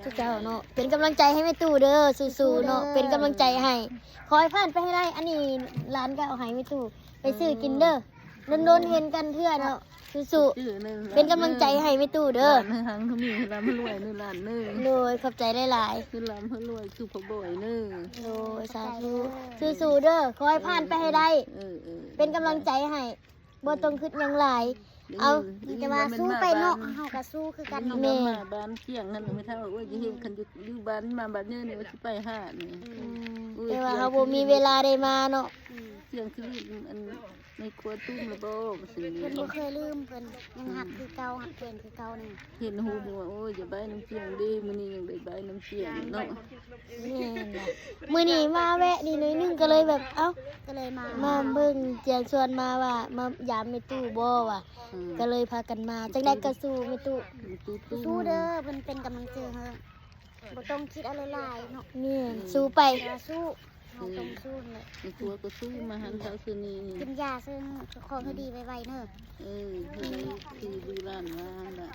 ทุกเจ้าเนาะเป็นกำลังใจให้แม่ตู้เด้อสู้ๆเนาะเป็นกำลังใจให้ขอให้ผ่านไปให้ได้อันนี้ร้านก็เอาให้แม่ตู้ไปซื้อกินเด้อโดนๆเห็นกันเทื่อเนาะสู้ๆเป็นกำลังใจให้แม่ตู้เด้อ เนื้อหังเขามีลำให้รวยเนื้อล้านเนื้อ โดยขอบใจหลาย คือลำให้รวยคือพ่อบ่อยเนื้อ ๆโดยสาธุสู้ๆเด้อขอให้ผ่านไปให้ได้ เป็นกำลังใจให้บ่ต้องคิดหยังหลายเอา จะมาสู้ไปเนาะเฮาก็สู้คือกันเนาะ แม่มาบ้านเที่ยงนั่นไม่เท่าว่าจะเห็นคันอยู่บ้านมาบ้านเนื้อเนี่ยว่าสิไปหานี่ แต่ว่าเขาบ่มีเวลาได้มาเนาะ เที่ยงคืออันในครัวตุ้มระบ่สิ เพิ่นบ่เคยลืมเพิ่นยังหักคือเก่าหักเพิ่นคือเก่านี่ เห็นหูบอกว่าโอ้ยอย่าใบน้ำเสียงดิมื้อนี้ยังได้ใบน้ำเสียงเนาะ นี่ล่ะมื้อนี้มาแวะนี่หน่อยนึงก็เลยแบบเอ้า ก็เลยมา มาเบิ่งเจียนชวนมาว่ามายามแม่ตู้บ่ว่ะก็เลยพากันมาจังได๋ก็สู้แม่ตู้ สู้เด้อเพิ่นเป็นกำลังใจให้บ่ต้องคิดอะไรหลายเนาะ นี่สู้ไป อย่าสู้เฮาต้องสู้เลย ในครัวก็สู้มาหันเช้าคืนนี้ กินยาซึ่งของให้ดีไวๆเด้อ คือดูร้านว่าน่ะ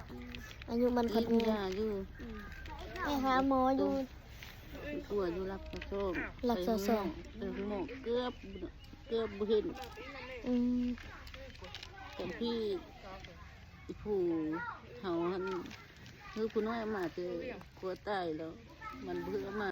อายุมันค กิ น นยาอยู่ ไปหาหมออยู่ กลัวอยู่รับกระโชก รักษาส่ง แต่หมอกเกือบบ่เห็น อืม แต่พี่ผู้เฮาหันคือผู้น้อยมาเจอกลัวตายแล้วมันเบื่อมา